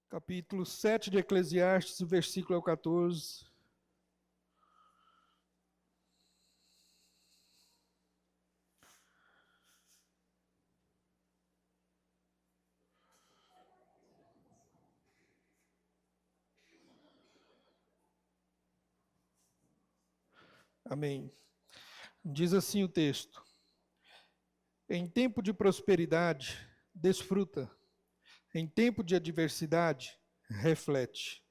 Capítulo 7 de Eclesiastes, o versículo é o 14. Amém. Diz assim o texto: Em tempo de prosperidade, desfruta. Em tempo de adversidade, reflete.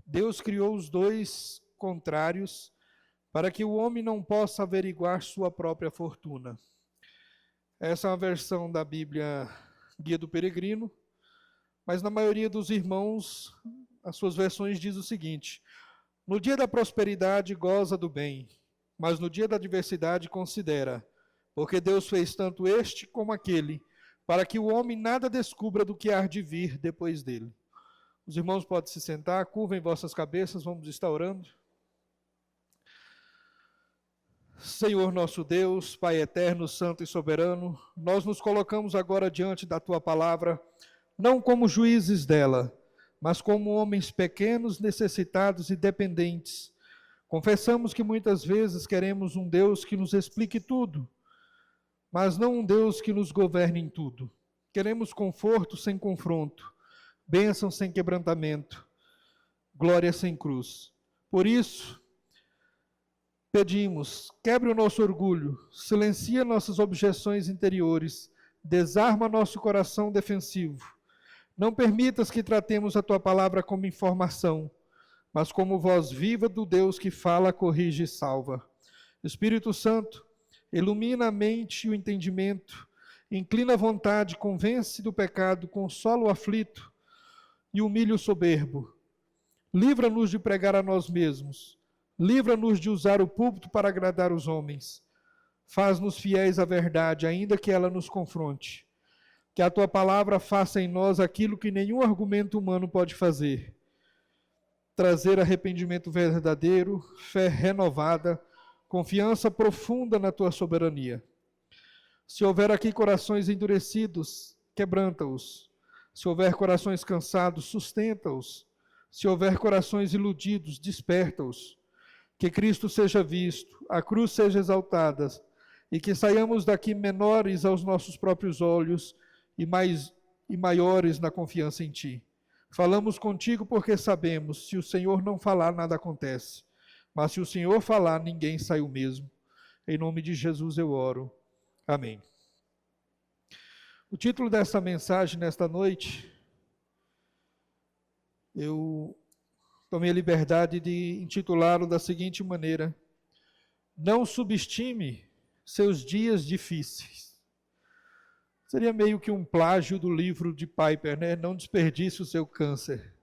Deus criou os dois contrários para que o homem não possa averiguar sua própria fortuna. Essa é uma versão da Bíblia Guia do Peregrino, mas na maioria dos irmãos, as suas versões diz o seguinte: no dia da prosperidade goza do bem, mas no dia da adversidade considera, porque Deus fez tanto este como aquele, para que o homem nada descubra do que há de vir depois dele. Os irmãos podem se sentar, curvem vossas cabeças, vamos estar orando. Senhor nosso Deus, Pai eterno, santo e soberano, nós nos colocamos agora diante da Tua palavra, não como juízes dela, mas como homens pequenos, necessitados e dependentes. Confessamos que muitas vezes queremos um Deus que nos explique tudo, mas não um Deus que nos governe em tudo. Queremos conforto sem confronto, bênção sem quebrantamento, glória sem cruz. Por isso, pedimos, quebre o nosso orgulho, silencia nossas objeções interiores, desarma nosso coração defensivo. Não permitas que tratemos a Tua palavra como informação, mas como voz viva do Deus que fala, corrige e salva. Espírito Santo, ilumina a mente e o entendimento, inclina a vontade, convence do pecado, consola o aflito e humilha o soberbo. Livra-nos de pregar a nós mesmos, livra-nos de usar o púlpito para agradar os homens. Faz-nos fiéis à verdade, ainda que ela nos confronte. Que a Tua palavra faça em nós aquilo que nenhum argumento humano pode fazer. Trazer arrependimento verdadeiro, fé renovada, confiança profunda na Tua soberania. Se houver aqui corações endurecidos, quebranta-os. Se houver corações cansados, sustenta-os. Se houver corações iludidos, desperta-os. Que Cristo seja visto, a cruz seja exaltada, e que saiamos daqui menores aos nossos próprios olhos e maiores na confiança em Ti. Falamos contigo porque sabemos, se o Senhor não falar, nada acontece. Mas se o Senhor falar, ninguém sai o mesmo. Em nome de Jesus eu oro. Amém. O título dessa mensagem nesta noite, eu tomei a liberdade de intitulá-lo da seguinte maneira: Não subestime seus dias difíceis. Seria meio que um plágio do livro de Piper, né? Não desperdice o seu câncer.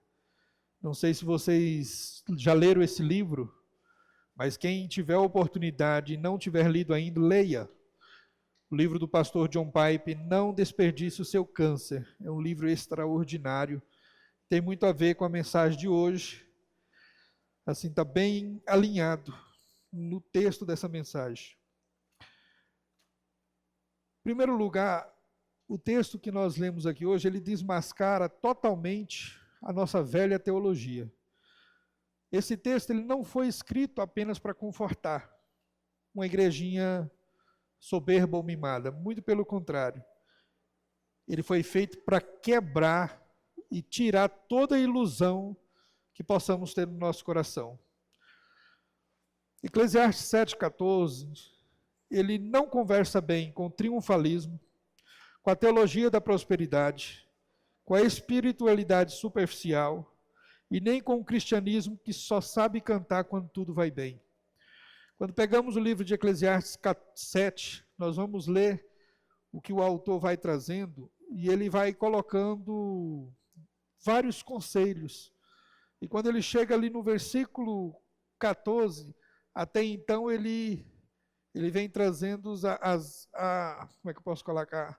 Não sei se vocês já leram esse livro, mas quem tiver a oportunidade e não tiver lido ainda, leia. O livro do pastor John Piper, Não Desperdice o Seu Câncer. É um livro extraordinário. Tem muito a ver com a mensagem de hoje. Assim, está bem alinhado no texto dessa mensagem. Em primeiro lugar, o texto que nós lemos aqui hoje, ele desmascara totalmente a nossa velha teologia. Esse texto ele não foi escrito apenas para confortar uma igrejinha soberba ou mimada, muito pelo contrário. Ele foi feito para quebrar e tirar toda a ilusão que possamos ter no nosso coração. Eclesiastes 7,14, ele não conversa bem com o triunfalismo, com a teologia da prosperidade, com a espiritualidade superficial e nem com o cristianismo que só sabe cantar quando tudo vai bem. Quando pegamos o livro de Eclesiastes 7, nós vamos ler o que o autor vai trazendo e ele vai colocando vários conselhos. E quando ele chega ali no versículo 14, até então ele vem trazendo como é que eu posso colocar?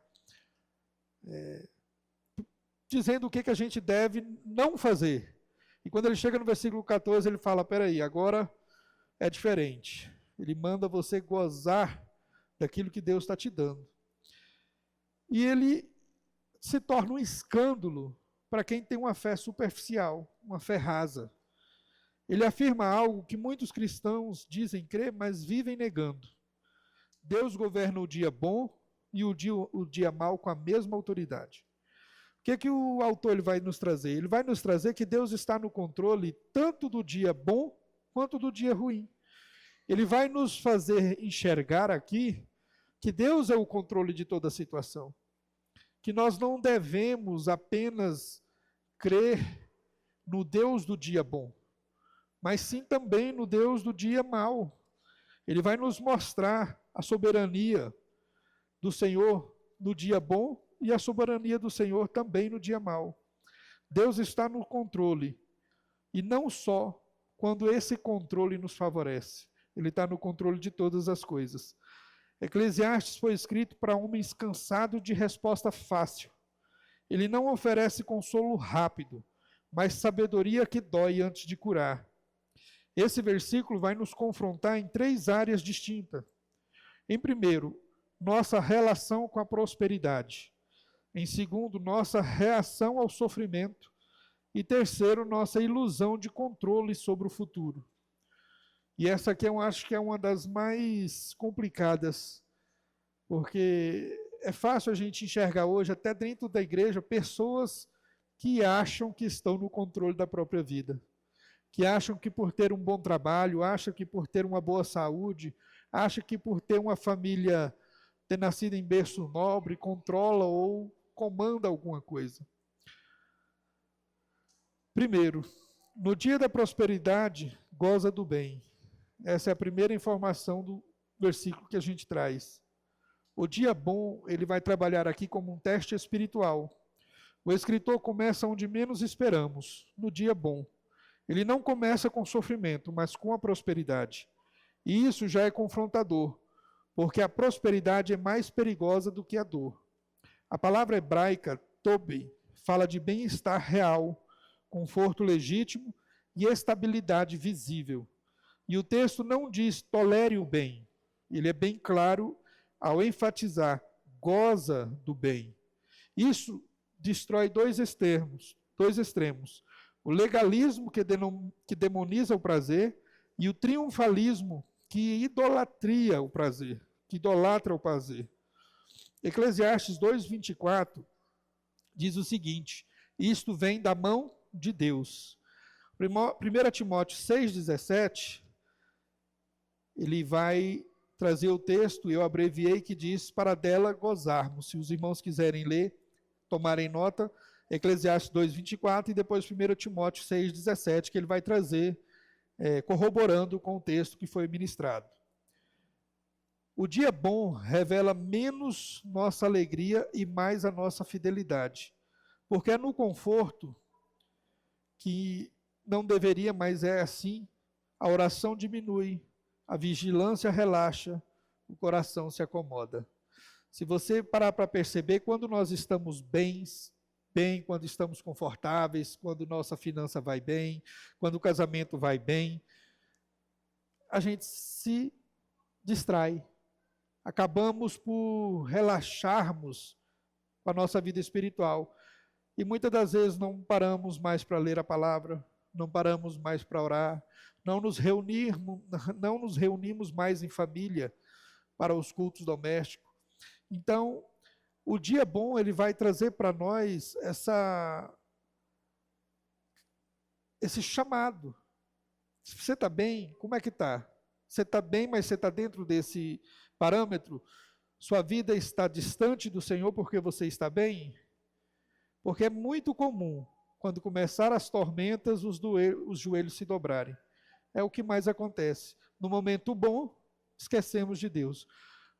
Dizendo o que a gente deve não fazer. E quando ele chega no versículo 14, ele fala, peraí, agora é diferente. Ele manda você gozar daquilo que Deus está te dando. E ele se torna um escândalo para quem tem uma fé superficial, uma fé rasa. Ele afirma algo que muitos cristãos dizem crer, mas vivem negando. Deus governa o dia bom e o dia mau com a mesma autoridade. O que o autor ele vai nos trazer? Ele vai nos trazer que Deus está no controle tanto do dia bom quanto do dia ruim. Ele vai nos fazer enxergar aqui que Deus é o controle de toda a situação. Que nós não devemos apenas crer no Deus do dia bom, mas sim também no Deus do dia mau. Ele vai nos mostrar a soberania do Senhor no dia bom e a soberania do Senhor também no dia mau. Deus está no controle, e não só quando esse controle nos favorece. Ele está no controle de todas as coisas. Eclesiastes foi escrito para homens cansados de resposta fácil. Ele não oferece consolo rápido, mas sabedoria que dói antes de curar. Esse versículo vai nos confrontar em 3 áreas distintas. Em primeiro, nossa relação com a prosperidade. Em segundo, nossa reação ao sofrimento. E terceiro, nossa ilusão de controle sobre o futuro. E essa aqui eu acho que é uma das mais complicadas, porque é fácil a gente enxergar hoje, até dentro da igreja, pessoas que acham que estão no controle da própria vida, que acham que por ter um bom trabalho, acham que por ter uma boa saúde, acham que por ter uma família, ter nascido em berço nobre, controla ou comanda alguma coisa. Primeiro, no dia da prosperidade, goza do bem. Essa é a primeira informação do versículo que a gente traz. O dia bom, ele vai trabalhar aqui como um teste espiritual. O escritor começa onde menos esperamos, no dia bom. Ele não começa com sofrimento, mas com a prosperidade. E isso já é confrontador, porque a prosperidade é mais perigosa do que a dor. A palavra hebraica, tobei, fala de bem-estar real, conforto legítimo e estabilidade visível. E o texto não diz tolere o bem. Ele é bem claro ao enfatizar goza do bem. Isso destrói dois extremos. O legalismo que demoniza o prazer e o triunfalismo que idolatra o prazer. Eclesiastes 2:24 diz o seguinte: isto vem da mão de Deus. 1 Timóteo 6,17, ele vai trazer o texto, eu abreviei, que diz, para dela gozarmos. Se os irmãos quiserem ler, tomarem nota, Eclesiastes 2:24 e depois 1 Timóteo 6,17, que ele vai trazer, corroborando com o texto que foi ministrado. O dia bom revela menos nossa alegria e mais a nossa fidelidade, porque é no conforto que não deveria, mas é assim, a oração diminui, a vigilância relaxa, o coração se acomoda. Se você parar para perceber, quando nós estamos bem, quando estamos confortáveis, quando nossa finança vai bem, quando o casamento vai bem, a gente se distrai. Acabamos por relaxarmos com a nossa vida espiritual. E muitas das vezes não paramos mais para ler a palavra, não paramos mais para orar, não nos reunimos mais em família para os cultos domésticos. Então, o dia bom, ele vai trazer para nós esse chamado. Se você está bem, como é que está? Você está bem, mas você está dentro desse parâmetro? Sua vida está distante do Senhor porque você está bem? Porque é muito comum, quando começar as tormentas, os joelhos se dobrarem. É o que mais acontece. No momento bom, esquecemos de Deus.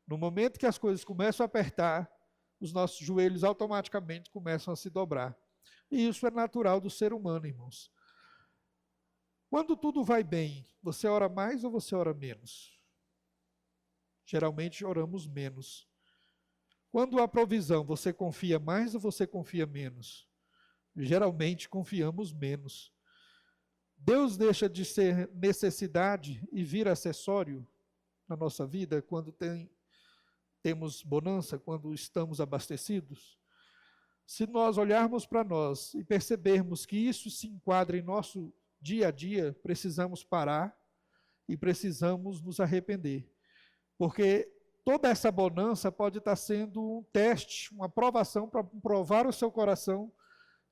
No momento que as coisas começam a apertar, os nossos joelhos automaticamente começam a se dobrar. E isso é natural do ser humano, irmãos. Quando tudo vai bem, você ora mais ou você ora menos? Geralmente oramos menos. Quando há provisão, você confia mais ou você confia menos? Geralmente confiamos menos. Deus deixa de ser necessidade e vira acessório na nossa vida quando temos bonança, quando estamos abastecidos? Se nós olharmos para nós e percebermos que isso se enquadra em nosso dia a dia, precisamos parar e precisamos nos arrepender. Porque toda essa bonança pode estar sendo um teste, uma provação para provar o seu coração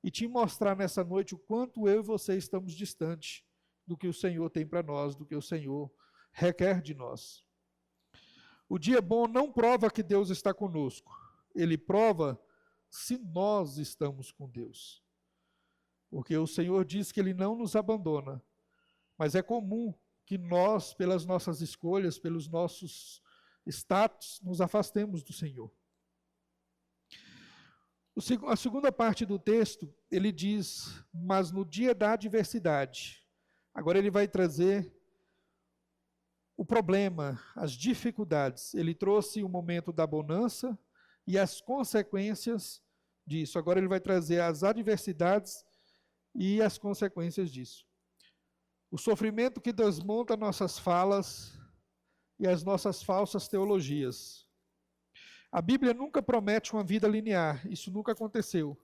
e te mostrar nessa noite o quanto eu e você estamos distantes do que o Senhor tem para nós, do que o Senhor requer de nós. O dia bom não prova que Deus está conosco, ele prova se nós estamos com Deus. Porque o Senhor diz que ele não nos abandona, mas é comum que nós, pelas nossas escolhas, pelos nossos status, nos afastemos do Senhor. A segunda parte do texto, ele diz, mas no dia da adversidade. Agora ele vai trazer o problema, as dificuldades. Ele trouxe o momento da bonança e as consequências disso. Agora ele vai trazer as adversidades e as consequências disso. O sofrimento que desmonta nossas falas e as nossas falsas teologias. A Bíblia nunca promete uma vida linear, isso nunca aconteceu.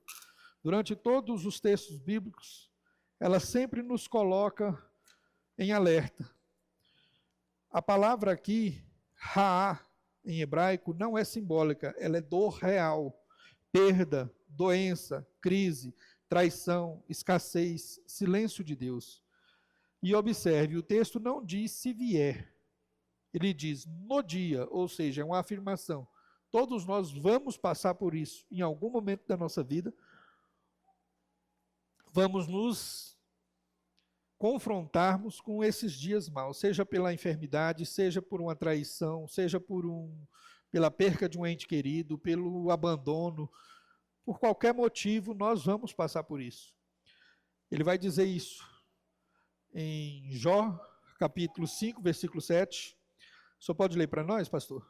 Durante todos os textos bíblicos, ela sempre nos coloca em alerta. A palavra aqui, Ra'á, em hebraico, não é simbólica, ela é dor real. Perda, doença, crise, traição, escassez, silêncio de Deus. E observe, o texto não diz se vier, ele diz no dia, ou seja, é uma afirmação. Todos nós vamos passar por isso em algum momento da nossa vida, vamos nos confrontarmos com esses dias maus, seja pela enfermidade, seja por uma traição, seja pela perca de um ente querido, pelo abandono, por qualquer motivo, nós vamos passar por isso. Ele vai dizer isso em Jó, capítulo 5, versículo 7. O senhor pode ler para nós, pastor?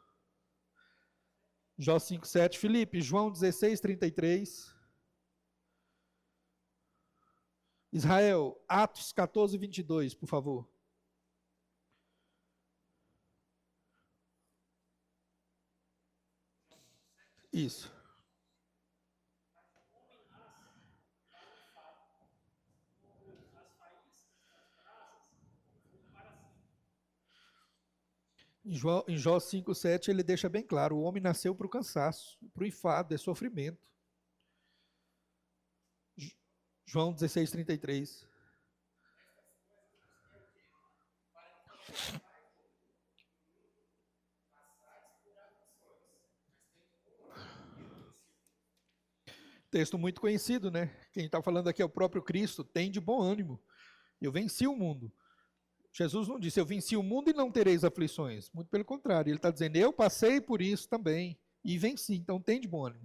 Jó 5, 7. Filipe, João 16, 33. Israel, Atos 14, 22, por favor. Isso. Em Jó 5, 7, ele deixa bem claro, o homem nasceu para o cansaço, para o enfado, é sofrimento. João 16, 33. Texto muito conhecido, né? Quem está falando aqui é o próprio Cristo, tem de bom ânimo. Eu venci o mundo. Jesus não disse, eu venci o mundo e não tereis aflições. Muito pelo contrário, ele está dizendo, eu passei por isso também e venci, então tem de bom ânimo.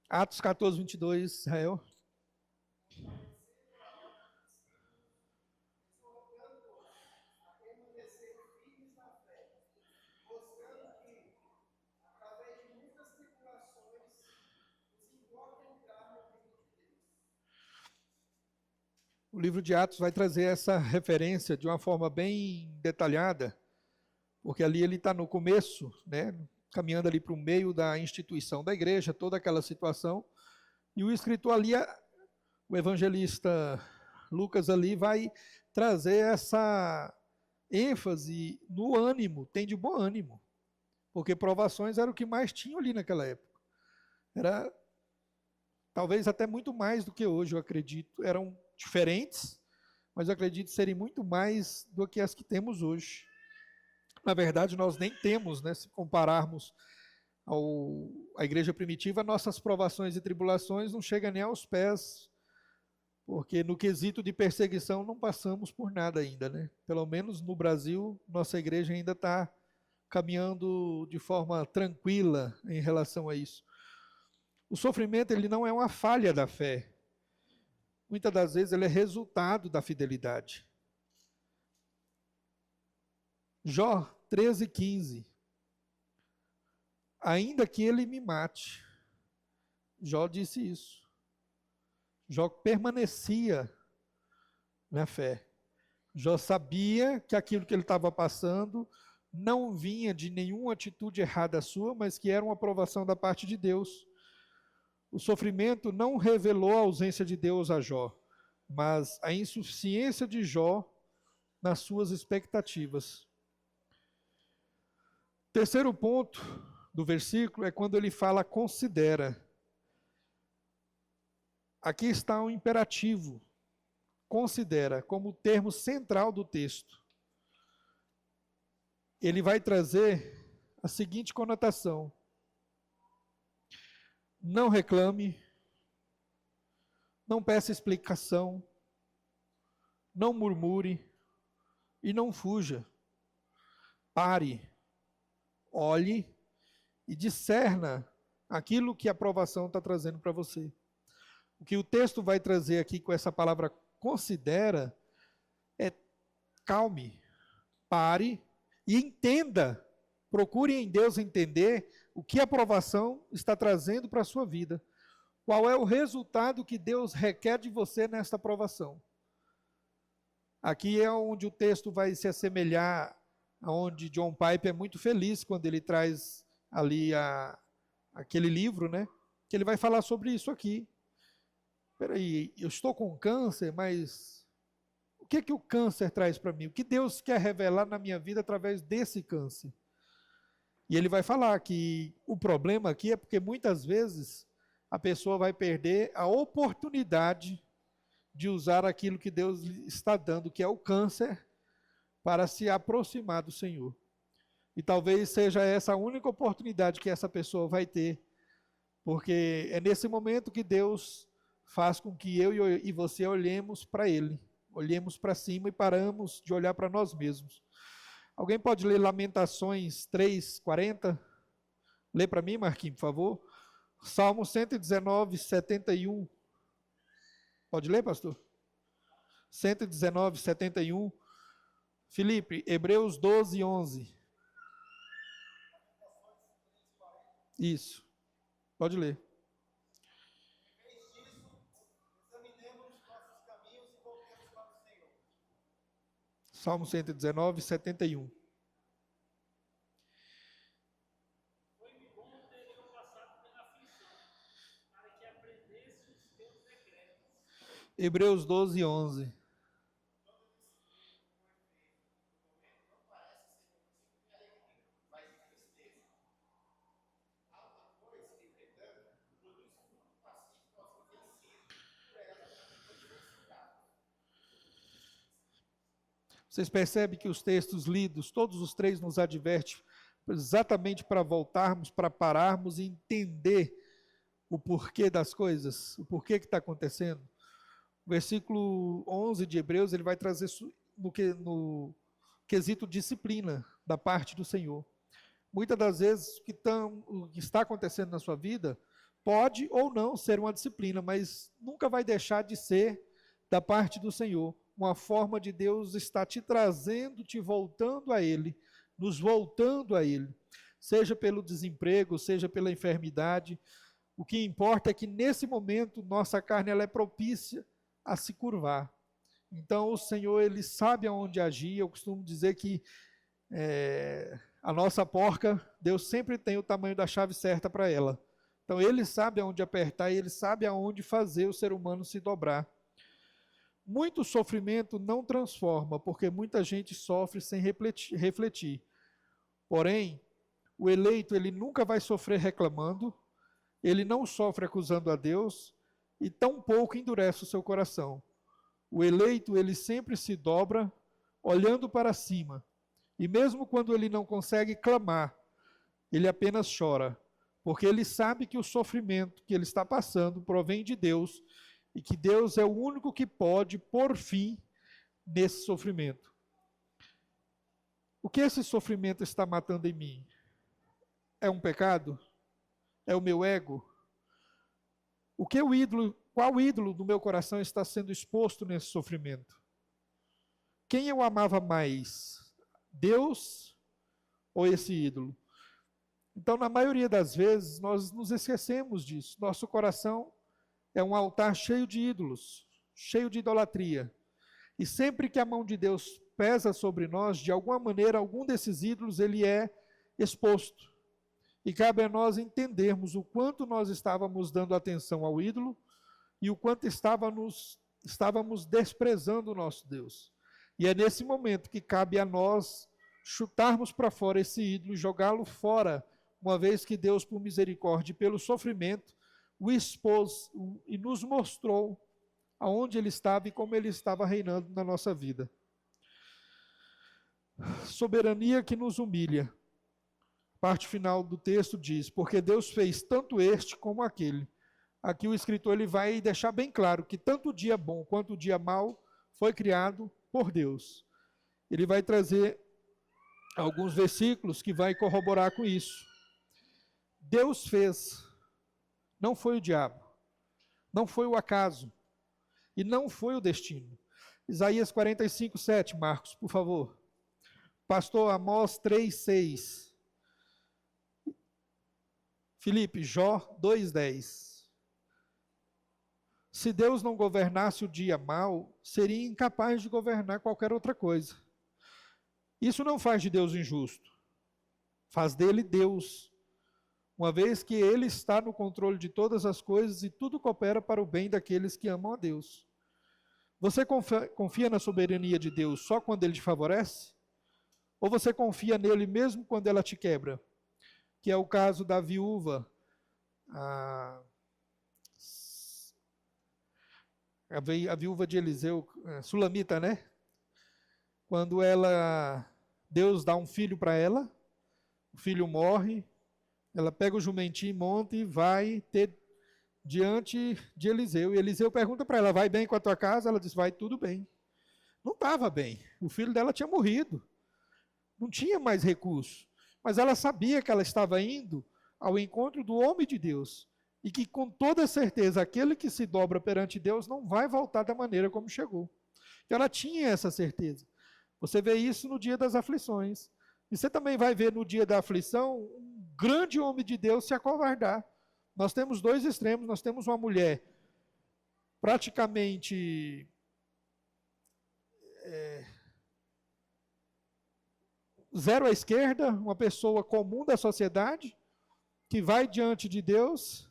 Atos 14, 22, Israel. O livro de Atos vai trazer essa referência de uma forma bem detalhada, porque ali ele está no começo, né, caminhando ali para o meio da instituição da igreja, toda aquela situação, e o escritor ali, o evangelista Lucas ali vai trazer essa ênfase no ânimo, tem de bom ânimo, porque provações era o que mais tinham ali naquela época. Era talvez até muito mais do que hoje, eu acredito. Eram diferentes, mas eu acredito serem muito mais do que as que temos hoje. Na verdade, nós nem temos, né, se compararmos à igreja primitiva, nossas provações e tribulações não chegam nem aos pés, porque no quesito de perseguição não passamos por nada ainda, né? Pelo menos no Brasil, nossa igreja ainda está caminhando de forma tranquila em relação a isso. O sofrimento, ele não é uma falha da fé. Muitas das vezes ele é resultado da fidelidade. Jó 13, 15. Ainda que ele me mate. Jó disse isso. Jó permanecia na fé. Jó sabia que aquilo que ele estava passando não vinha de nenhuma atitude errada sua, mas que era uma aprovação da parte de Deus. O sofrimento não revelou a ausência de Deus a Jó, mas a insuficiência de Jó nas suas expectativas. Terceiro ponto do versículo é quando ele fala considera. Aqui está um imperativo, considera, como termo central do texto. Ele vai trazer a seguinte conotação: não reclame, não peça explicação, não murmure e não fuja. Pare, olhe e discerna aquilo que a aprovação está trazendo para você. O que o texto vai trazer aqui com essa palavra considera é calme, pare e entenda. Procure em Deus entender o que a aprovação está trazendo para a sua vida. Qual é o resultado que Deus requer de você nesta aprovação? Aqui é onde o texto vai se assemelhar aonde John Piper é muito feliz quando ele traz ali aquele livro, né? Que ele vai falar sobre isso aqui. Peraí, eu estou com câncer, mas o que o câncer traz para mim? O que Deus quer revelar na minha vida através desse câncer? E ele vai falar que o problema aqui é porque muitas vezes a pessoa vai perder a oportunidade de usar aquilo que Deus está dando, que é o câncer, para se aproximar do Senhor. E talvez seja essa a única oportunidade que essa pessoa vai ter, porque é nesse momento que Deus faz com que eu e você olhemos para Ele, olhemos para cima e paramos de olhar para nós mesmos. Alguém pode ler Lamentações 3:40? Lê para mim, Marquinhos, por favor. Salmo 119, 71. Pode ler, pastor? 119, 71. Felipe, Hebreus 12, 11. Isso. Pode ler. Salmo 119, 71. Foi-me bom ter eu passado pela aflição, para que aprendesse os teus decretos. Hebreus 12, 11. Vocês percebem que os textos lidos, todos os três nos advertem exatamente para voltarmos, para pararmos e entender o porquê das coisas, o porquê que está acontecendo. O versículo 11 de Hebreus, ele vai trazer no quesito disciplina da parte do Senhor. Muitas das vezes o que está acontecendo na sua vida pode ou não ser uma disciplina, mas nunca vai deixar de ser da parte do Senhor. Uma forma de Deus estar te trazendo, te voltando a Ele, nos voltando a Ele, seja pelo desemprego, seja pela enfermidade. O que importa é que nesse momento nossa carne ela é propícia a se curvar. Então o Senhor ele sabe aonde agir. Eu costumo dizer que a nossa porca, Deus sempre tem o tamanho da chave certa para ela. Então Ele sabe aonde apertar e Ele sabe aonde fazer o ser humano se dobrar. Muito sofrimento não transforma, porque muita gente sofre sem refletir. Porém, o eleito ele nunca vai sofrer reclamando, ele não sofre acusando a Deus e tampouco endurece o seu coração. O eleito ele sempre se dobra olhando para cima, e mesmo quando ele não consegue clamar, ele apenas chora, porque ele sabe que o sofrimento que ele está passando provém de Deus, e que Deus é o único que pode pôr fim nesse sofrimento. O que esse sofrimento está matando em mim? É um pecado? É o meu ego? Qual ídolo do meu coração está sendo exposto nesse sofrimento? Quem eu amava mais? Deus ou esse ídolo? Então, na maioria das vezes, nós nos esquecemos disso. Nosso coração é um altar cheio de ídolos, cheio de idolatria. E sempre que a mão de Deus pesa sobre nós, de alguma maneira, algum desses ídolos, ele é exposto. E cabe a nós entendermos o quanto nós estávamos dando atenção ao ídolo e o quanto estávamos desprezando o nosso Deus. E é nesse momento que cabe a nós chutarmos para fora esse ídolo e jogá-lo fora, uma vez que Deus, por misericórdia e pelo sofrimento, o expôs e nos mostrou aonde ele estava e como ele estava reinando na nossa vida. Soberania que nos humilha. Parte final do texto diz, porque Deus fez tanto este como aquele. Aqui o escritor ele vai deixar bem claro que tanto o dia bom quanto o dia mau foi criado por Deus. Ele vai trazer alguns versículos que vai corroborar com isso. Deus fez, não foi o diabo, não foi o acaso e não foi o destino. Isaías 45, 7, Marcos, por favor. Pastor Amós 3, 6. Filipe, Jó 2:10. Se Deus não governasse o dia mau, seria incapaz de governar qualquer outra coisa. Isso não faz de Deus injusto. Faz dele Deus, uma vez que ele está no controle de todas as coisas e tudo coopera para o bem daqueles que amam a Deus. Você confia na soberania de Deus só quando ele te favorece? Ou você confia nele mesmo quando ela te quebra? Que é o caso da viúva, a viúva de Eliseu, Sulamita, né? Quando Deus dá um filho para ela, o filho morre, ela pega o jumentinho, monta e vai ter diante de Eliseu. E Eliseu pergunta para ela, vai bem com a tua casa? Ela diz, vai tudo bem. Não estava bem, o filho dela tinha morrido, não tinha mais recurso. Mas ela sabia que ela estava indo ao encontro do homem de Deus. E que com toda certeza, aquele que se dobra perante Deus não vai voltar da maneira como chegou. Ela tinha essa certeza. Você vê isso no dia das aflições. E você também vai ver no dia da aflição, um grande homem de Deus se acovardar. Nós temos dois extremos. Nós temos uma mulher praticamente zero à esquerda, uma pessoa comum da sociedade, que vai diante de Deus,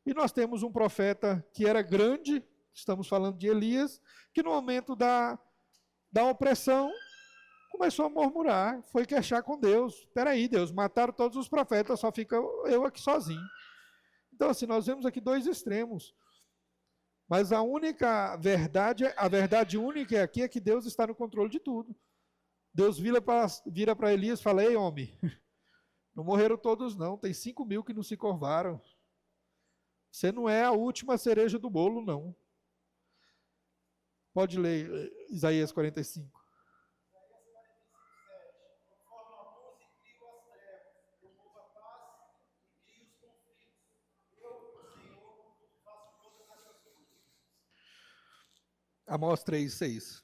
e nós temos um profeta que era grande, estamos falando de Elias, que no momento da opressão, começou a murmurar, foi queixar com Deus. Espera aí, Deus, mataram todos os profetas, só fica eu aqui sozinho. Então, assim, nós vemos aqui dois extremos. Mas a verdade única aqui é que Deus está no controle de tudo. Deus vira para Elias e fala, ei, homem, não morreram todos não, tem 5.000 que não se curvaram. Você não é a última cereja do bolo, não. Pode ler Isaías 45. Amós 3, 6.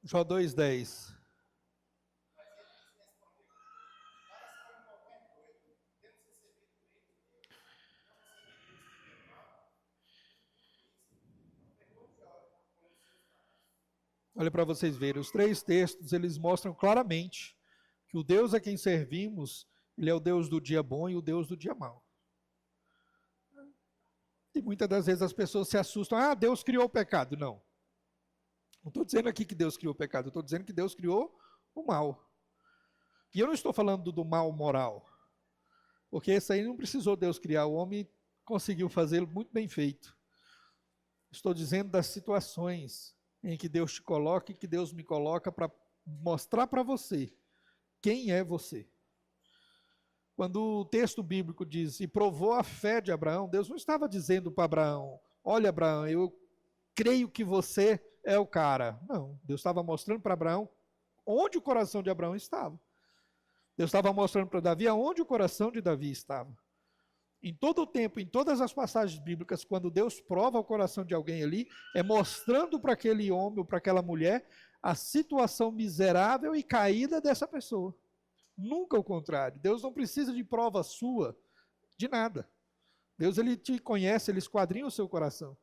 Jó 2:10. Olha para vocês verem, os três textos, eles mostram claramente que o Deus a quem servimos, ele é o Deus do dia bom e o Deus do dia mau. E muitas das vezes as pessoas se assustam, Deus criou o pecado. Não. Não estou dizendo aqui que Deus criou o pecado, eu estou dizendo que Deus criou o mal. E eu não estou falando do mal moral, porque esse aí não precisou Deus criar, o homem conseguiu fazê-lo muito bem feito. Estou dizendo das situações em que Deus te coloca e que Deus me coloca para mostrar para você quem é você. Quando o texto bíblico diz, e provou a fé de Abraão, Deus não estava dizendo para Abraão, olha Abraão, eu creio que você é o cara. Não, Deus estava mostrando para Abraão onde o coração de Abraão estava. Deus estava mostrando para Davi aonde o coração de Davi estava. Em todo o tempo, em todas as passagens bíblicas, quando Deus prova o coração de alguém ali, é mostrando para aquele homem ou para aquela mulher a situação miserável e caída dessa pessoa. Nunca o contrário. Deus não precisa de prova sua, de nada. Deus, ele te conhece, ele esquadrinha o seu coração.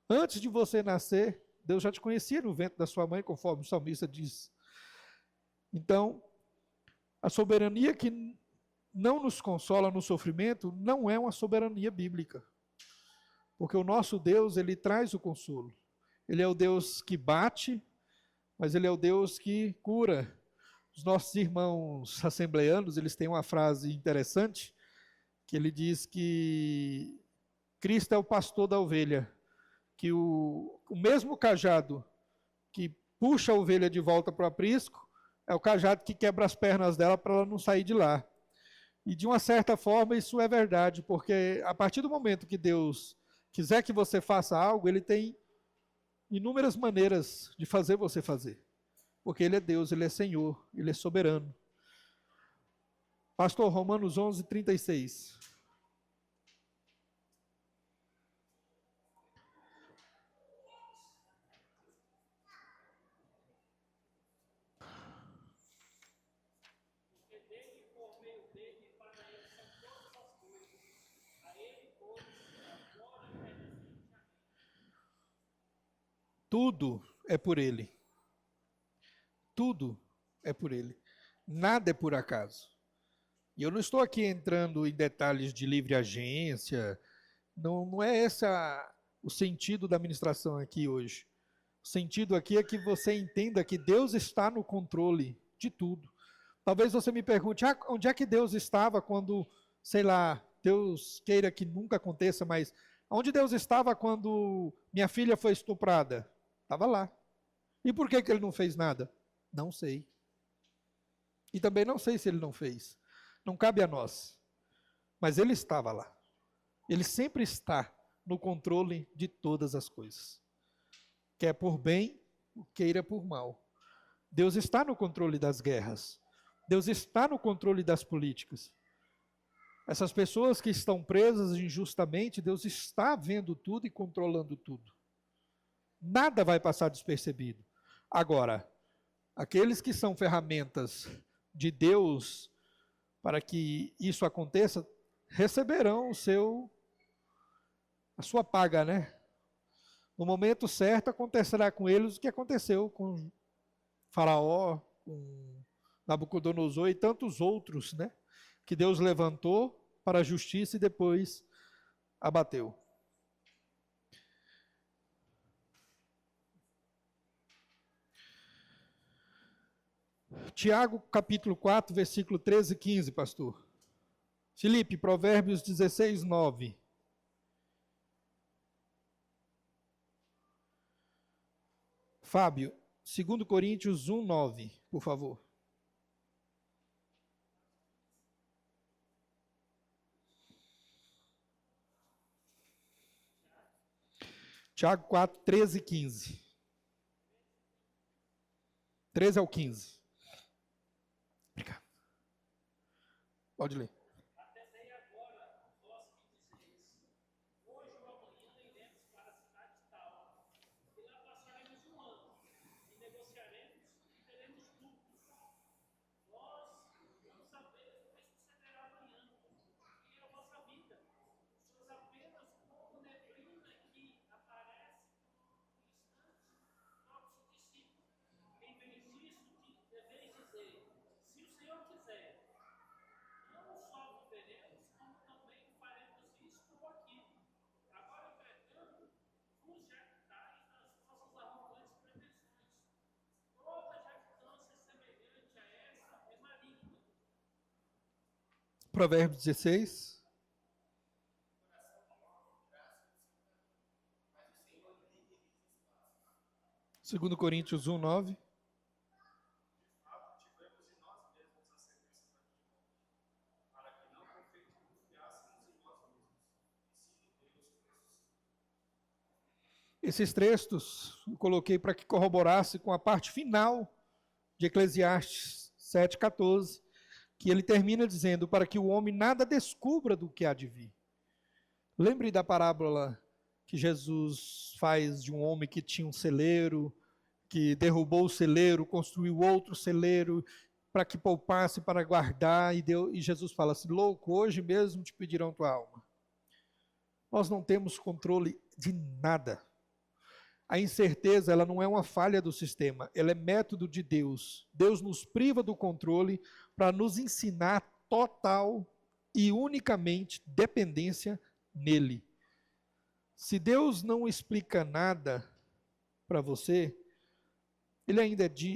Antes de você nascer, Deus já te conhecia no ventre da sua mãe, conforme o salmista diz. Então, a soberania que não nos consola no sofrimento não é uma soberania bíblica. Porque o nosso Deus, ele traz o consolo. Ele é o Deus que bate, mas ele é o Deus que cura. Os nossos irmãos assembleanos, eles têm uma frase interessante, que ele diz que Cristo é o pastor da ovelha, que o mesmo cajado que puxa a ovelha de volta para o aprisco, é o cajado que quebra as pernas dela para ela não sair de lá. E de uma certa forma isso é verdade, porque a partir do momento que Deus quiser que você faça algo, ele tem inúmeras maneiras de fazer você fazer. Porque ele é Deus, ele é Senhor, ele é soberano. Pastor, Romanos 11, 36. Porque dele, por meio dele, para ele são todas as coisas. A ele, pois, a glória pertencente a ele. Tudo é por ele. Tudo é por ele. Nada é por acaso. E eu não estou aqui entrando em detalhes de livre agência. Não é esse o sentido da ministração aqui hoje. O sentido aqui é que você entenda que Deus está no controle de tudo. Talvez você me pergunte, onde é que Deus estava quando, sei lá, Deus queira que nunca aconteça, mas onde Deus estava quando minha filha foi estuprada? Estava lá. E por que ele não fez nada? Não sei. E também não sei se ele não fez. Não cabe a nós. Mas ele estava lá. Ele sempre está no controle de todas as coisas. Quer por bem, queira por mal. Deus está no controle das guerras. Deus está no controle das políticas. Essas pessoas que estão presas injustamente, Deus está vendo tudo e controlando tudo. Nada vai passar despercebido. Agora, aqueles que são ferramentas de Deus para que isso aconteça, receberão a sua paga, né? No momento certo acontecerá com eles o que aconteceu com Faraó, com Nabucodonosor e tantos outros, né? Que Deus levantou para a justiça e depois abateu. Tiago, capítulo 4, versículo 13 e 15, pastor. Filipe, Provérbios 16, 9. Fábio, 2 Coríntios 1, 9, por favor. Tiago 4, 13 e 15. 13 ao 15. Obrigado. Pode ler. Atendei agora, vós que dizeis, hoje ou amanhã iremos para a cidade tal, e lá passaremos um ano, e negociaremos e teremos lucros. Nós não sabemos o que sucederá amanhã, e a vossa vida. Sois apenas como neblina que aparece por instantes, próximo de si. Em vez disso, deveis dizer, se o Senhor quiser, não só viveremos, como também faremos isto ou aquilo. Agora, entretanto, vos jactais das vossas arrogantes pretensões. Toda jactância semelhante a essa é maligna. Provérbios 16. Segundo Coríntios 1, 9. Esses textos eu coloquei para que corroborasse com a parte final de Eclesiastes 7,14, que ele termina dizendo, para que o homem nada descubra do que há de vir. Lembre da parábola que Jesus faz de um homem que tinha um celeiro, que derrubou o celeiro, construiu outro celeiro, para que poupasse, para guardar, e Jesus fala assim, louco, hoje mesmo te pedirão tua alma. Nós não temos controle de nada. A incerteza, ela não é uma falha do sistema, ela é método de Deus. Deus nos priva do controle para nos ensinar total e unicamente dependência nele. Se Deus não explica nada para você,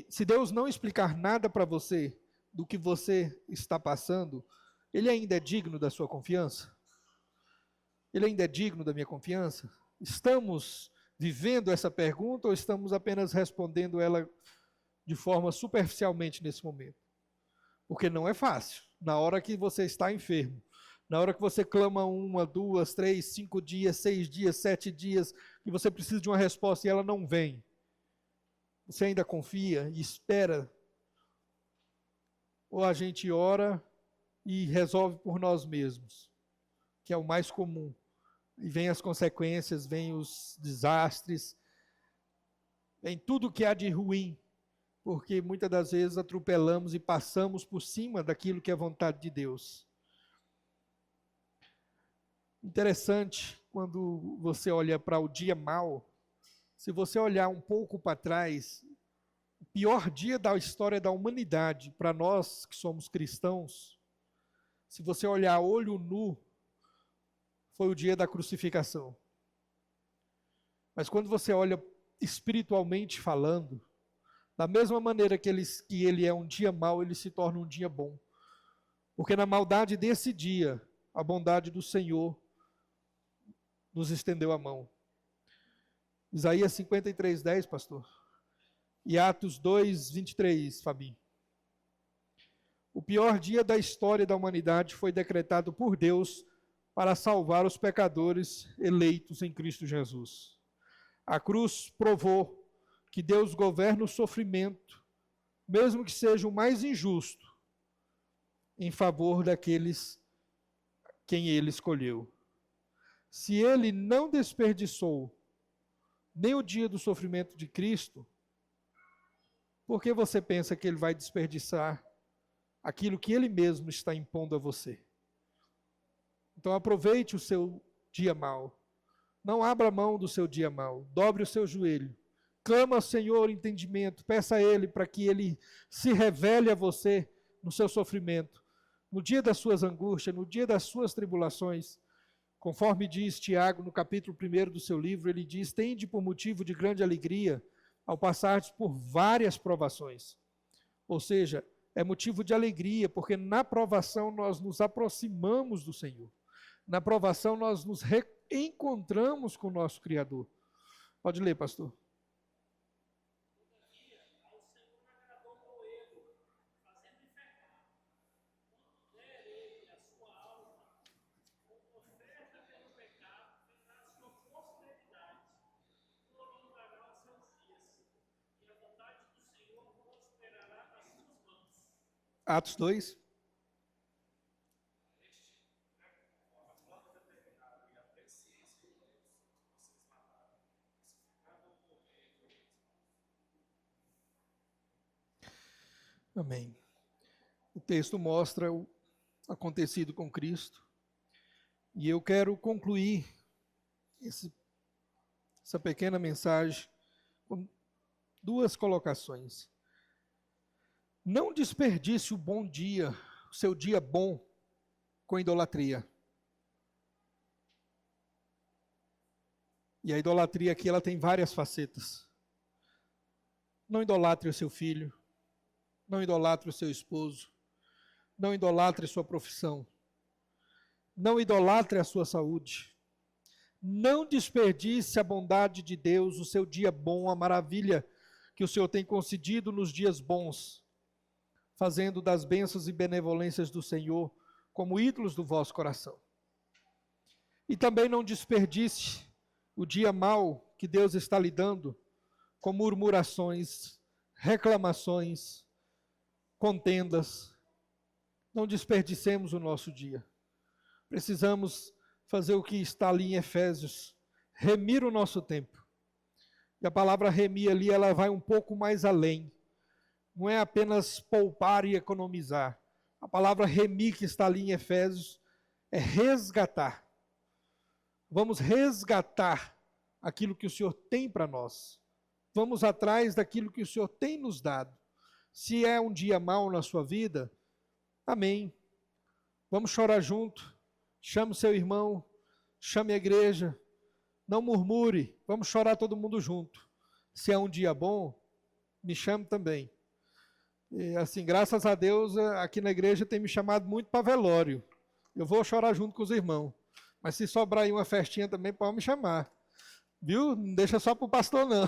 se Deus não explicar nada para você do que você está passando, ele ainda é digno da sua confiança? Ele ainda é digno da minha confiança? Estamos vivendo essa pergunta ou estamos apenas respondendo ela de forma superficialmente nesse momento? Porque não é fácil. Na hora que você está enfermo, na hora que você clama 1, 2, 3, 5 dias, 6 dias, 7 dias, que você precisa de uma resposta e ela não vem, você ainda confia e espera? Ou a gente ora e resolve por nós mesmos, que é o mais comum? E vem as consequências, vem os desastres, vem tudo que há de ruim, porque muitas das vezes atropelamos e passamos por cima daquilo que é vontade de Deus. Interessante, quando você olha para o dia mau, se você olhar um pouco para trás, o pior dia da história da humanidade, para nós que somos cristãos, se você olhar olho nu, foi o dia da crucificação. Mas quando você olha espiritualmente falando, da mesma maneira que ele é um dia mau, ele se torna um dia bom. Porque na maldade desse dia, a bondade do Senhor nos estendeu a mão. Isaías 53:10, pastor. E Atos 2:23, Fabinho. O pior dia da história da humanidade foi decretado por Deus para salvar os pecadores eleitos em Cristo Jesus. A cruz provou que Deus governa o sofrimento, mesmo que seja o mais injusto, em favor daqueles quem ele escolheu. Se ele não desperdiçou nem o dia do sofrimento de Cristo, por que você pensa que ele vai desperdiçar aquilo que ele mesmo está impondo a você? Então aproveite o seu dia mau. Não abra mão do seu dia mau. Dobre o seu joelho. Clama ao Senhor entendimento. Peça a Ele para que Ele se revele a você no seu sofrimento, no dia das suas angústias, no dia das suas tribulações. Conforme diz Tiago no capítulo 1 do seu livro, ele diz: tende por motivo de grande alegria ao passardes por várias provações. Ou seja, é motivo de alegria, porque na provação nós nos aproximamos do Senhor. Na provação nós nos reencontramos com o nosso Criador. Pode ler, pastor. Todavia, ao Senhor agradou Moelo, fazendo enfermar. Quando der ele a sua alma, como oferta pelo pecado, verá a sua posteridade, prolongará os seus dias, e a vontade do Senhor prosperará nas suas mãos. Atos 2. Amém. O texto mostra o acontecido com Cristo. E eu quero concluir essa pequena mensagem com duas colocações. Não desperdice o bom dia, o seu dia bom, com idolatria. E a idolatria aqui ela tem várias facetas. Não idolatre o seu filho. Não idolatre o seu esposo. Não idolatre sua profissão. Não idolatre a sua saúde. Não desperdice a bondade de Deus, o seu dia bom, a maravilha que o Senhor tem concedido nos dias bons, fazendo das bênçãos e benevolências do Senhor como ídolos do vosso coração. E também não desperdice o dia mau que Deus está lhe dando com murmurações, reclamações, contendas. Não desperdicemos o nosso dia. Precisamos fazer o que está ali em Efésios, remir o nosso tempo. E a palavra remir ali, ela vai um pouco mais além. Não é apenas poupar e economizar. A palavra remir que está ali em Efésios é resgatar. Vamos resgatar aquilo que o Senhor tem para nós. Vamos atrás daquilo que o Senhor tem nos dado. Se é um dia mau na sua vida, amém. Vamos chorar junto. Chame o seu irmão, chame a igreja. Não murmure, vamos chorar todo mundo junto. Se é um dia bom, me chame também. E assim, graças a Deus, aqui na igreja tem me chamado muito para velório. Eu vou chorar junto com os irmãos. Mas se sobrar aí uma festinha também, pode me chamar. Viu? Não deixa só para o pastor, não.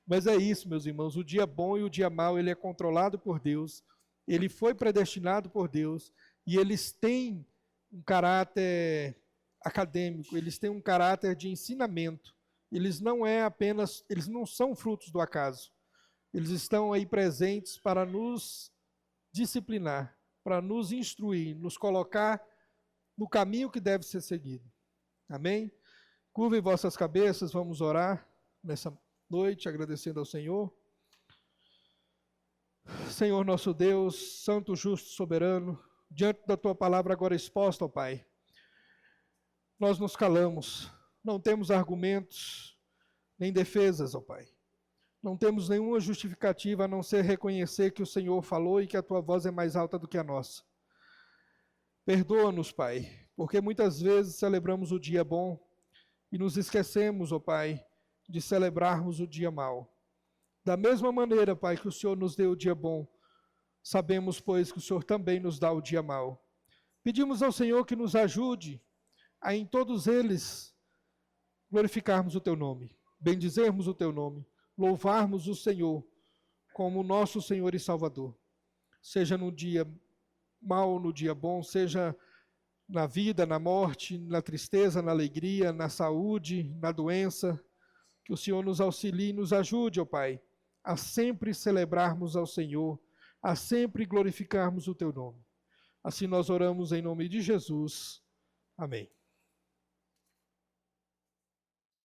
Mas é isso, meus irmãos. O dia bom e o dia mau, ele é controlado por Deus. Ele foi predestinado por Deus. E eles têm um caráter acadêmico. Eles têm um caráter de ensinamento. Eles não são frutos do acaso. Eles estão aí presentes para nos disciplinar, para nos instruir, nos colocar no caminho que deve ser seguido. Amém? Curvem vossas cabeças, vamos orar nessa noite, agradecendo ao Senhor. Senhor nosso Deus, santo, justo, soberano, diante da tua palavra agora exposta, ó Pai, nós nos calamos, não temos argumentos, nem defesas, ó Pai. Não temos nenhuma justificativa a não ser reconhecer que o Senhor falou e que a tua voz é mais alta do que a nossa. Perdoa-nos, Pai, porque muitas vezes celebramos o dia bom e nos esquecemos, ó Pai, de celebrarmos o dia mau. Da mesma maneira, Pai, que o Senhor nos deu o dia bom, sabemos, pois, que o Senhor também nos dá o dia mau. Pedimos ao Senhor que nos ajude a em todos eles glorificarmos o teu nome, bendizermos o teu nome, louvarmos o Senhor como nosso Senhor e Salvador. Seja no dia mau, no dia bom, seja na vida, na morte, na tristeza, na alegria, na saúde, na doença, que o Senhor nos auxilie e nos ajude, ó Pai, a sempre celebrarmos ao Senhor, a sempre glorificarmos o teu nome. Assim nós oramos em nome de Jesus. Amém.